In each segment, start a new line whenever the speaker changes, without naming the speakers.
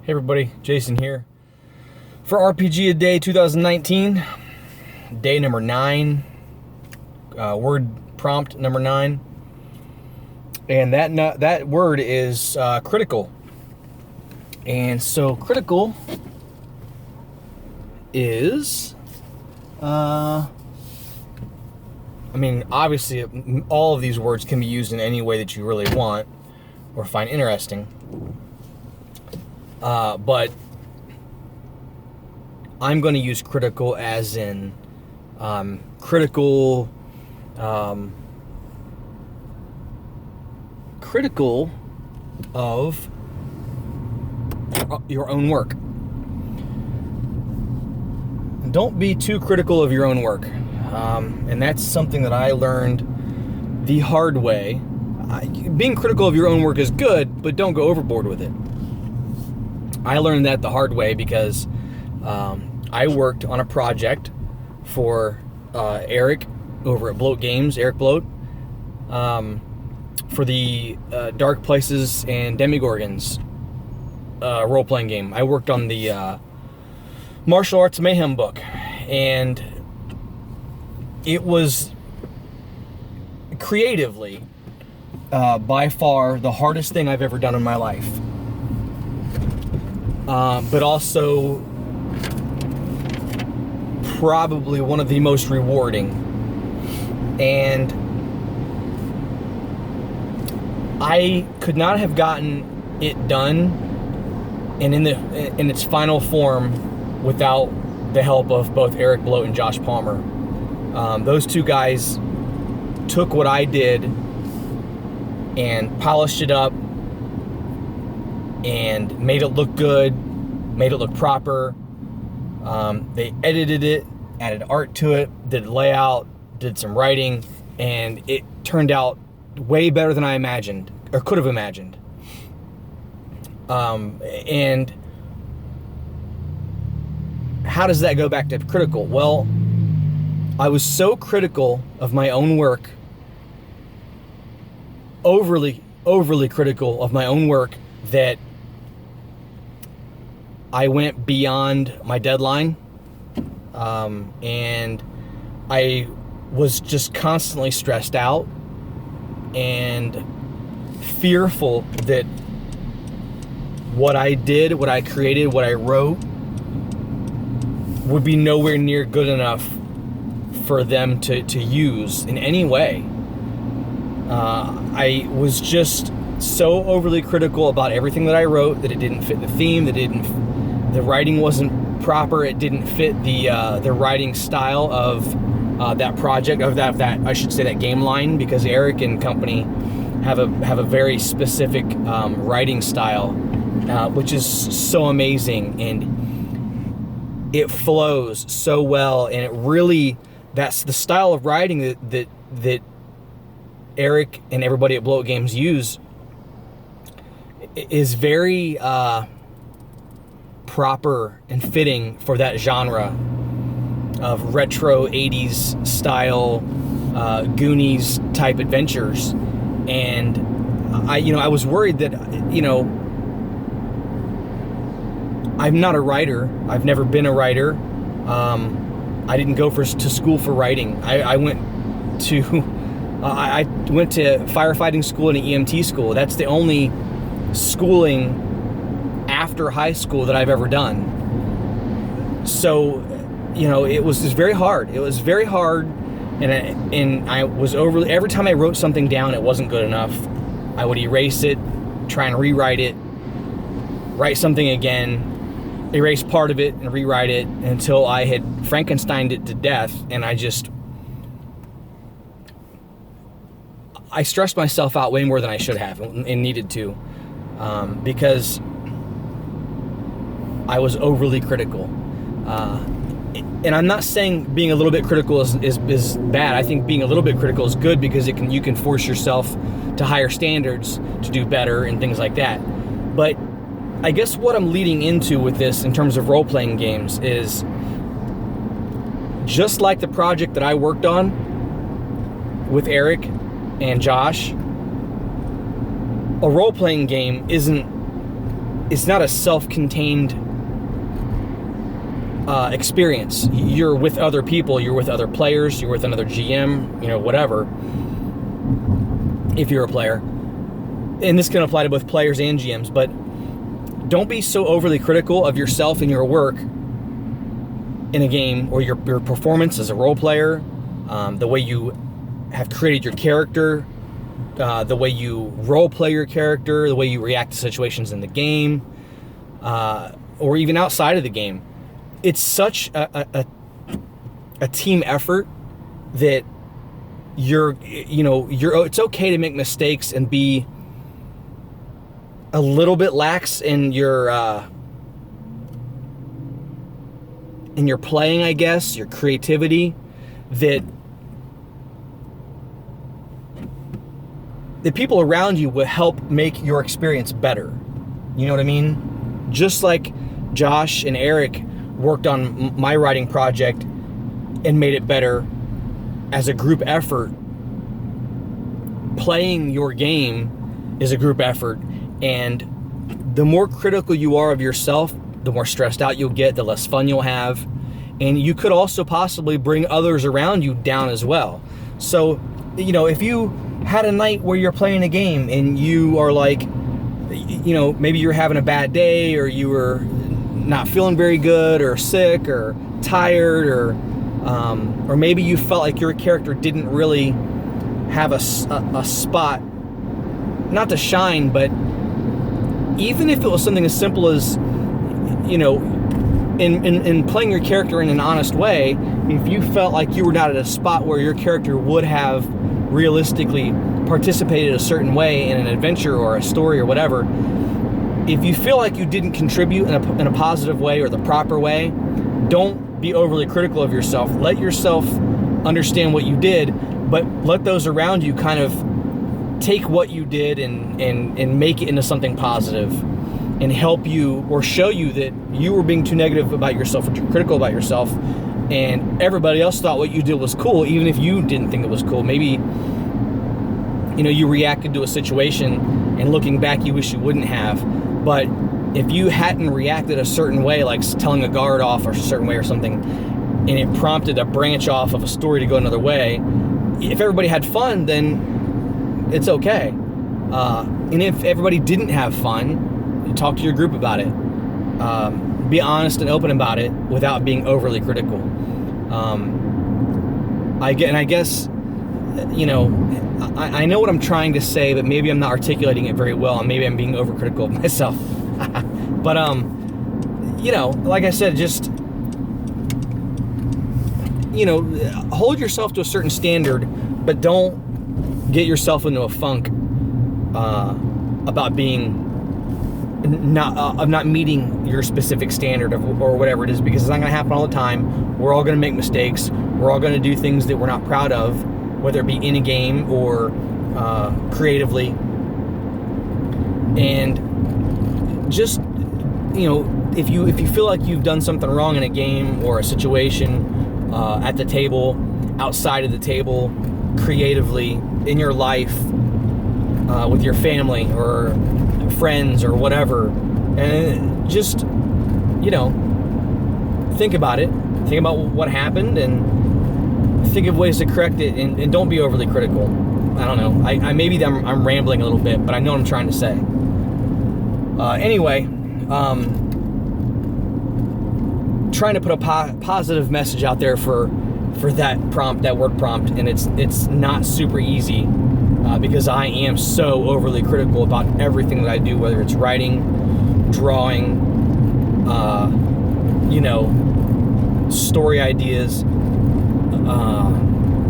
Hey everybody, Jason here. For RPG a Day 2019, day number 9, word prompt number 9. And that word is critical. And so critical is, obviously all of these words can be used in any way that you really want or find interesting. But I'm going to use critical as in critical of your own work. Don't be too critical of your own work. And that's something that I learned the hard way. Being critical of your own work is good, but don't go overboard with it. I learned that the hard way because I worked on a project for Eric over at Bloat Games, Eric Bloat, for the Dark Places and Demigorgons role-playing game. I worked on the Martial Arts Mayhem book, and it was creatively by far the hardest thing I've ever done in my life. But also probably one of the most rewarding. And I could not have gotten it done and in its final form without the help of both Eric Bloat and Josh Palmer. Those two guys took what I did and polished it up and made it look good, made it look proper. They edited it, added art to it, did layout, did some writing, and it turned out way better than I imagined, or could have imagined. And how does that go back to critical? Well, I was so critical of my own work, overly critical of my own work, that I went beyond my deadline, and I was just constantly stressed out and fearful that what I did, what I created, what I wrote would be nowhere near good enough for them to use in any way. I was just so overly critical about everything that I wrote that it didn't fit the theme, the writing wasn't proper, it didn't fit the writing style of that project, of that I should say that game line, because Eric and company have a very specific writing style, which is so amazing, and it flows so well, and it really, that's the style of writing that Eric and everybody at Bloat Games use, is very proper and fitting for that genre of retro 80s style Goonies type adventures. And I was worried that, I'm not a writer. I've never been a writer. I didn't go to school for writing. I went to firefighting school and an EMT school. That's the only schooling after high school that I've ever done. So, it was just very hard. It was very hard, and I was every time I wrote something down, it wasn't good enough. I would erase it, try and rewrite it, write something again, erase part of it and rewrite it until I had Frankensteined it to death, and I stressed myself out way more than I should have and needed to, because I was overly critical. And I'm not saying being a little bit critical is bad. I think being a little bit critical is good, because you can force yourself to higher standards to do better and things like that. But I guess what I'm leading into with this in terms of role-playing games is, just like the project that I worked on with Eric and Josh, a role-playing game isn't it's not a self-contained experience. You're with other people, you're with other players, you're with another GM, whatever, if you're a player. And this can apply to both players and GMs, but don't be so overly critical of yourself and your work in a game, or your performance as a role player, the way you have created your character, the way you role play your character, the way you react to situations in the game, or even outside of the game. It's such a team effort that it's okay to make mistakes and be a little bit lax in your playing, I guess, your creativity, that the people around you will help make your experience better. You know what I mean? Just like Josh and Eric worked on my writing project and made it better as a group effort, playing your game is a group effort. And the more critical you are of yourself, the more stressed out you'll get, the less fun you'll have. And you could also possibly bring others around you down as well. So, if you had a night where you're playing a game and you are like, maybe you're having a bad day, or you were not feeling very good, or sick, or tired, or maybe you felt like your character didn't really have a spot, not to shine, but even if it was something as simple as, in playing your character in an honest way, if you felt like you were not at a spot where your character would have realistically participated a certain way in an adventure or a story or whatever, if you feel like you didn't contribute in a positive way or the proper way, don't be overly critical of yourself. Let yourself understand what you did, but let those around you kind of take what you did and make it into something positive, and help you or show you that you were being too negative about yourself or too critical about yourself, and everybody else thought what you did was cool, even if you didn't think it was cool. Maybe you reacted to a situation and looking back you wish you wouldn't have, but if you hadn't reacted a certain way, like telling a guard off a certain way or something, and it prompted a branch off of a story to go another way, if everybody had fun, then it's okay. And if everybody didn't have fun, talk to your group about it. Be honest and open about it without being overly critical. I guess, I know what I'm trying to say, but maybe I'm not articulating it very well, and maybe I'm being overcritical of myself. But, like I said, just, hold yourself to a certain standard, but don't get yourself into a funk about being not meeting your specific standard or whatever it is, because it's not going to happen all the time. We're all going to make mistakes. We're all going to do things that we're not proud of, whether it be in a game or creatively. And just, if you feel like you've done something wrong in a game or a situation, at the table, outside of the table, creatively, in your life, with your family or friends or whatever, and just, think about it. Think about what happened and think of ways to correct it, and don't be overly critical. I don't know. Maybe I'm rambling a little bit, but I know what I'm trying to say. Anyway, trying to put a positive message out there for that word prompt, and it's not super easy, because I am so overly critical about everything that I do, whether it's writing, drawing, story ideas,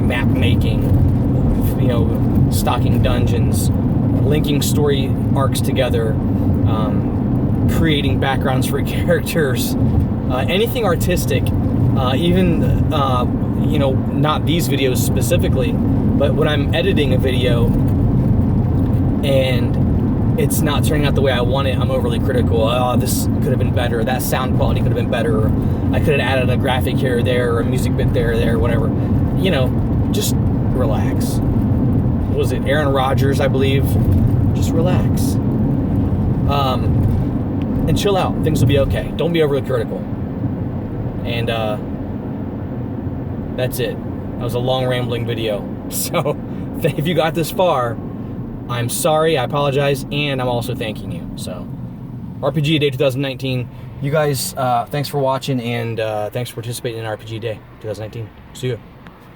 map making, stocking dungeons, linking story arcs together, creating backgrounds for characters, anything artistic, even not these videos specifically, but when I'm editing a video and it's not turning out the way I want it, I'm overly critical. Oh, this could have been better. That sound quality could have been better. Or I could have added a graphic here or there, or a music bit there or there, whatever. Just relax. What was it, Aaron Rodgers, I believe? Just relax. and chill out. Things will be okay. Don't be overly critical. And that's it. That was a long rambling video. So if you got this far, I'm sorry, I apologize, and I'm also thanking you. So RPG Day 2019. You guys, thanks for watching, and thanks for participating in RPG Day 2019. See you.